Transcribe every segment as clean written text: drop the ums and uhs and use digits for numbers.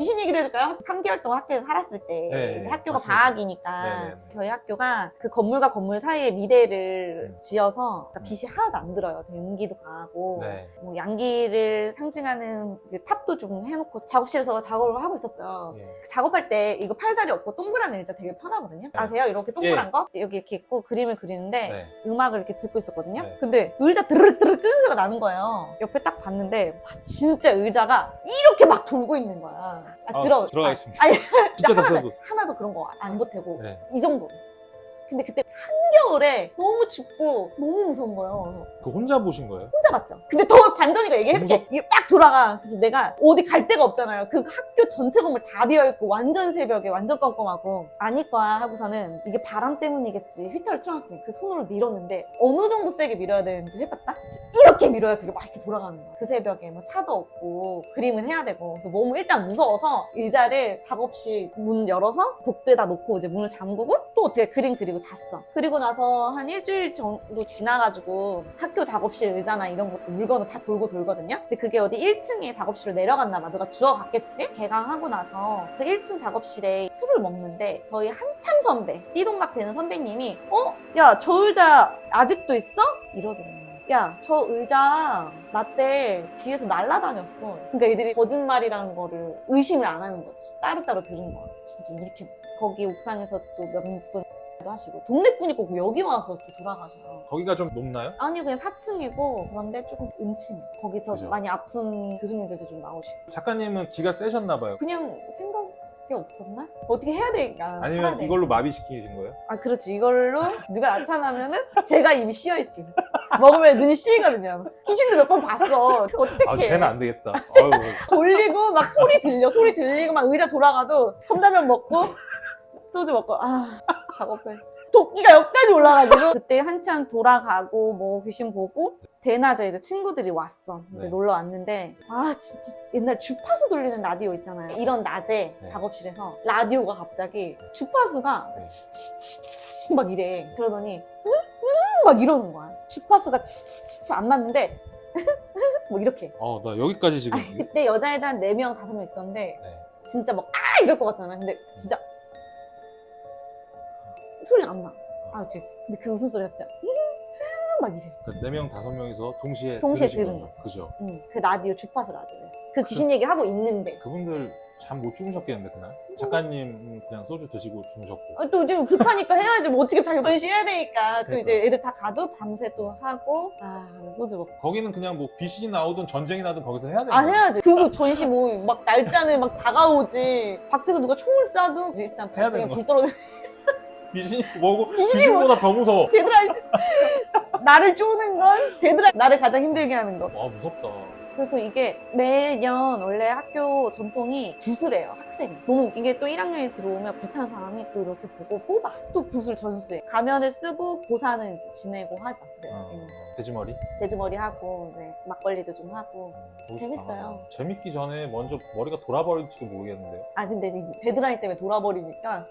귀신 얘기도 해줄까요? 3개월 동안 학교에서 살았을 때 네, 이제 학교가 맞습니다. 방학이니까 네. 저희 학교가 그 건물과 건물 사이에 미대를 지어서 그러니까 빛이 하나도 안 들어요. 되게 음기도 강하고 네. 뭐 양기를 상징하는 이제 탑도 좀 해놓고 작업실에서 작업을 하고 있었어요. 예. 작업할 때 이거 팔다리 없고 동그란 의자 되게 편하거든요. 아세요? 이렇게 동그란 거? 여기 이렇게 있고 그림을 그리는데 네. 음악을 이렇게 듣고 있었거든요. 네. 근데 의자 드르륵 드르륵 끄는 소리가 나는 거예요. 옆에 딱 봤는데 진짜 의자가 이렇게 막 돌고 있는 거야. 들어가겠습니다. 아니 진짜 다 하나도, 써도. 하나도 그런 거 안 보태고 네. 이 정도. 근데 그때 한겨울에 너무 춥고 너무 무서운 거예요. 그 혼자 보신 거예요? 혼자 봤죠. 근데 더 반전이가 얘기해줄게. 이게 딱 돌아가. 그래서 내가 어디 갈 데가 없잖아요. 그 학교 전체 건물 다 비어있고 완전 새벽에 완전 껌껌하고 아닐 거야 하고서는 이게 바람 때문이겠지. 휘터를 틀어놨으니 그 손으로 밀었는데 어느 정도 세게 밀어야 되는지 해봤다? 이렇게 밀어야 그게 막 이렇게 돌아가는 거야. 그 새벽에 뭐 차도 없고 그림은 해야 되고 그래서 너무 일단 무서워서 의자를 작업실 문 열어서 복도에다 놓고 이제 문을 잠그고 또 어떻게 그림 그리고 잤어. 그리고 나서 한 일주일 정도 지나가지고 학교 작업실 의자나 이런 것도 물건을 다 돌고 돌거든요. 근데 그게 어디 1층에 작업실로 내려갔나 봐. 누가 주워갔겠지? 개강하고 나서 그 1층 작업실에 술을 먹는데 저희 한참 선배, 띠동갑 되는 선배님이 야, 저 의자 아직도 있어? 이러더라고요. 야, 저 의자 나 때 뒤에서 날아다녔어. 그러니까 애들이 거짓말이라는 거를 의심을 안 하는 거지. 따로따로 들은 거야. 진짜 이렇게 거기 옥상에서 또 몇 분 하시고 동네 분이 꼭 여기 와서 또 돌아가셔요. 거기가 좀 높나요? 아니 그냥 4층이고 그런데 조금 음침해. 거기서 그죠. 많이 아픈 교수님들도 좀 나오시고 작가님은 기가 세셨나 봐요. 그냥 생각이 없었나? 어떻게 해야 되니까 살아야 아니면 되니까. 이걸로 마비시키신 거예요? 아 그렇지. 이걸로 누가 나타나면은 제가 이미 씌어있지. 먹으면 눈이 씌이거든요. 귀신도 몇 번 봤어. 어떡해. 아, 쟤는 안 되겠다. 어휴. 돌리고 막 소리 들리고 막 의자 돌아가도 컵라면 먹고 소주 먹고 작업해. 도끼가 여기까지 올라가지고 그때 한참 돌아가고 뭐 귀신 보고 대낮에 이제 친구들이 왔어. 이제 네. 놀러 왔는데 진짜 옛날 주파수 돌리는 라디오 있잖아요. 이런 낮에 네. 작업실에서 라디오가 갑자기 주파수가 네. 치치치치 막 이래. 그러더니 막 이러는 거야. 주파수가 치치치치 안 맞는데 뭐 이렇게. 나 여기까지 지금. 그때 여자애들 한 4명, 5명 있었는데 네. 진짜 막 이럴 것 같잖아. 근데 진짜 소리가 안 나. 근데 그 웃음소리가 진짜 막 이래. 그 4명, 5명이서 동시에 들은 거죠. 거지. 그죠? 그 라디오, 주파수 라디오에서. 그 귀신 얘기 하고 있는데. 그분들 잠 못 주무셨겠는데 그날? 작가님 그냥 소주 드시고 주무셨고. 또 이제 급하니까 해야지. 뭐 어떻게 당연시 해야 되니까. 또 그러니까. 이제 애들 다 가도 밤새 또 하고. 소주 먹고. 거기는 그냥 뭐 귀신이 나오든 전쟁이 나든 거기서 해야 되는 거예요. 해야지. 그거 전시 뭐 막 날짜는 막 다가오지. 밖에서 누가 총을 쏴도 일단 해야 발등에 되는 불 떨어져. 귀신이 뭐고 귀신이 귀신보다 더 무서워. 걔들아 나를 쪼는 건 걔들아 나를 가장 힘들게 하는 거. 와, 무섭다. 그래서 이게 매년 원래 학교 전통이 굿을 학생이. 너무 웃긴 게 또 1학년에 들어오면 굿한 사람이 또 이렇게 보고 뽑아. 또 굿을 전수해. 가면을 쓰고 보사는 이제 지내고 하죠. 돼지머리? 돼지머리 하고 이제 막걸리도 좀 하고. 재밌어요. 재밌기 전에 먼저 머리가 돌아버릴지도 모르겠는데요. 근데 이 데드라인 때문에 돌아버리니까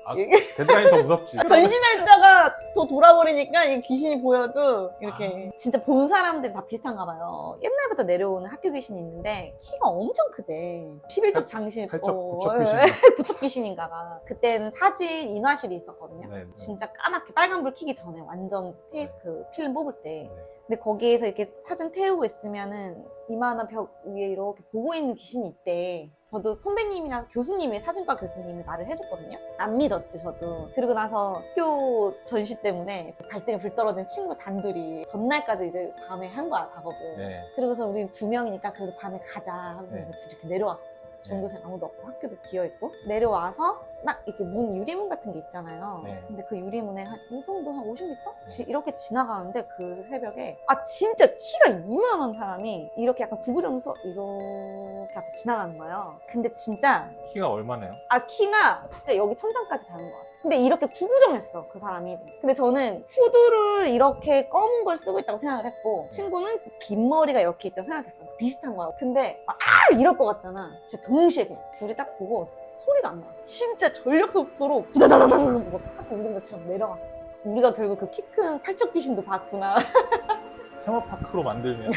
데드라인 더 무섭지. 전시 날짜가 더 돌아버리니까 이 귀신이 보여도 이렇게 진짜 본 사람들이 다 비슷한가 봐요. 옛날부터 내려오는 학교 귀신이 있는데 키가 엄청 크대. 11척 장신. 부척 귀신. 부척 귀신인가 봐. 그때는 사진 인화실이 있었거든요. 네. 진짜 까맣게 빨간불 켜기 전에 완전 테이프 필름 뽑을 때. 네. 근데 거기에서 이렇게 사진 태우고 있으면은 이만한 벽 위에 이렇게 보고 있는 귀신이 있대. 저도 선배님이랑 교수님이, 사진과 교수님이 말을 해줬거든요. 안 믿었지, 저도. 그리고 나서 학교 전시 때문에 발등에 불 떨어진 친구 단둘이 전날까지 이제 밤에 한 거야, 작업을. 네. 그러고서 우리 2명이니까 그래도 밤에 가자 하면서 네. 이제 둘이 이렇게 내려왔어. 전교생 아무도 없고 학교도 비어있고. 내려와서 딱 이렇게 문, 유리문 같은 게 있잖아요. 네. 근데 그 유리문에 한 이 정도 한 50m? 이렇게 지나가는데 그 새벽에 진짜 키가 이만한 사람이 이렇게 약간 구부정서 이렇게 앞에 지나가는 거예요. 근데 진짜 키가 얼마네요? 키가 여기 천장까지 닿는 것 같아. 근데 이렇게 구부정했어, 그 사람이. 근데 저는 후드를 이렇게 검은 걸 쓰고 있다고 생각을 했고, 친구는 긴 머리가 이렇게 있다고 생각했어. 비슷한 거야. 근데 이럴 것 같잖아. 진짜 동시에 그냥 둘이 딱 보고 소리가 안 나. 진짜 전력 속도로 부다다다다다다 막 학교 운동장 치면서 내려갔어. 우리가 결국 그 키 큰 팔척 귀신도 봤구나. 테마파크로 만들면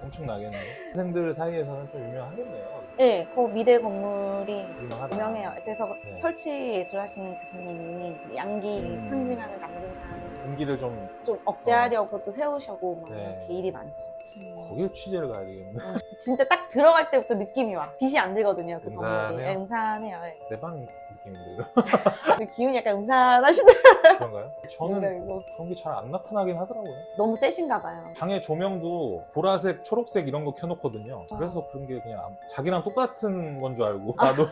엄청 나겠네요. 학생들 사이에서는 좀 유명하겠네요. 네, 그 미대 건물이 유명하다. 유명해요. 그래서 네. 설치 예술 하시는 교수님이 이제 양기 상징하는 남근산 공기를 좀 좀 억제하려고 그것도 세우셔고 막 네. 이렇게 일이 많죠. 거길 취재를 가야 되겠네. 진짜 딱 들어갈 때부터 느낌이 와. 빛이 안 들거든요. 그 건물이. 음산해요? 네, 음산해요. 네. 내 방 느낌인데 근데 기운이 약간 음산하시네. 그런가요? 저는 뭐 그런 게 잘 안 나타나긴 하더라고요. 너무 세신가 봐요. 방의 조명도 보라색, 초록색 이런 거 켜놓거든요. 그래서 그런 게 그냥 자기랑 똑같은 건 줄 알고 나도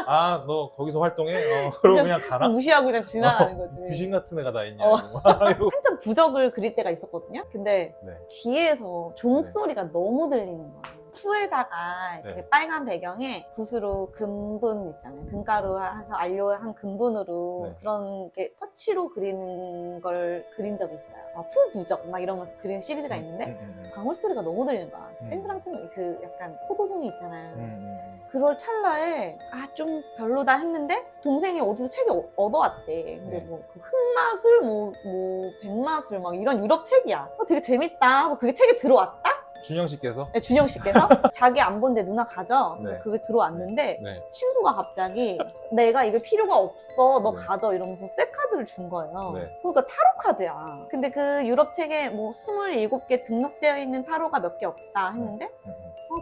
아, 너 거기서 활동해? 그러고 그냥 가나? 무시하고 그냥 지나가는 거지. 귀신 같은 애가 다 있냐고. 이러고. 한참 부적을 그릴 때가 있었거든요. 근데 네. 귀에서 종소리가 너무 들리는 거예요. 푸에다가 이렇게 네. 빨간 배경에 붓으로 금분 있잖아요. 금가루 해서 안료한 금분으로 네. 그런 게 터치로 그리는 걸 그린 적이 있어요. 푸 부적 막 이런 거 그린 시리즈가 있는데 방울 소리가 너무 들리는 거야. 쨍그랑쨍그랑 그 약간 포도송이 있잖아요. 그럴 찰나에 좀 별로다 했는데 동생이 어디서 책이 얻어왔대. 근데 네. 뭐그 흑마술 뭐 백마술 막 이런 유럽 책이야. 되게 재밌다 하고 그게 책에 들어왔다? 준영 씨께서 네, 준영 씨께서 자기 안 본데 누나 가져. 근데 네. 그게 들어왔는데 네. 친구가 갑자기 내가 이게 필요가 없어. 너 네. 가져. 이러면서 새 카드를 준 거예요. 네. 그러니까 타로 카드야. 근데 그 유럽 책에 뭐 27개 등록되어 있는 타로가 몇 개 없다 했는데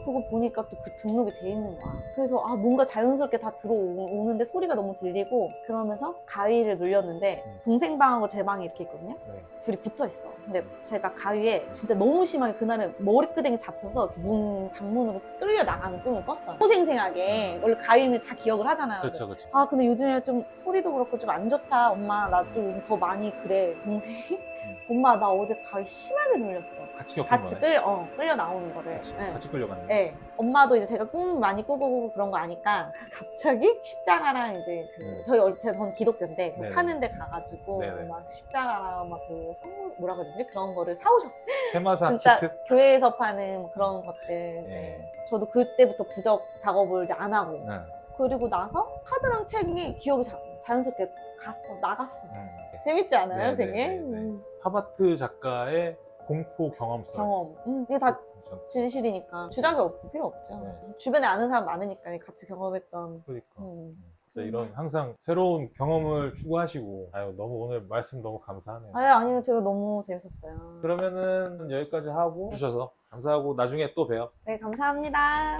그거 보니까 또 그 등록이 돼 있는 거야. 그래서 뭔가 자연스럽게 다 들어오는데 소리가 너무 들리고 그러면서 가위를 눌렸는데 동생 방하고 제 방이 이렇게 있거든요. 네. 둘이 붙어 있어. 근데 제가 가위에 진짜 너무 심하게 그날은 머리끄댕이 잡혀서 이렇게 방문으로 끌려 나가는 꿈을 꿨어요. 생생하게 원래 가위는 다 기억을 하잖아요. 그렇죠, 그렇죠. 근데 요즘에 좀 소리도 그렇고 좀 안 좋다. 엄마 나 좀 더 많이 그래. 동생이 엄마 나 어제 가위 심하게 눌렸어. 같이 겪은 같이 거네. 끌려 나오는 거를. 같이 끌려갔네. 네. 엄마도 이제 제가 꿈 많이 꾸고 그런 거 아니까 갑자기 십자가랑 이제 저는 기독교인데 네네. 하는 데 가가지고 네네. 막 십자가랑 막 그 선물 뭐라고 해야 되지? 그런 거를 사오셨어요. 테마사 진짜 키트. 교회에서 파는 그런 것들 이제 네. 저도 그때부터 부적 작업을 이제 안 하고 네. 그리고 나서 카드랑 책이 기억이 자연스럽게 나갔어. 네. 재밌지 않아요? 네, 되게? 네, 네, 네. 하바트 작가의 공포 경험설. 경험. 이게 다 괜찮다. 진실이니까 주작이 필요 없죠. 네. 주변에 아는 사람 많으니까 같이 경험했던. 그러니까. 음. 진짜 이런 항상 새로운 경험을 추구하시고 너무 오늘 말씀 너무 감사하네요. 아니면 제가 너무 재밌었어요. 그러면은 여기까지 하고 주셔서 감사하고 나중에 또 봬요. 네, 감사합니다.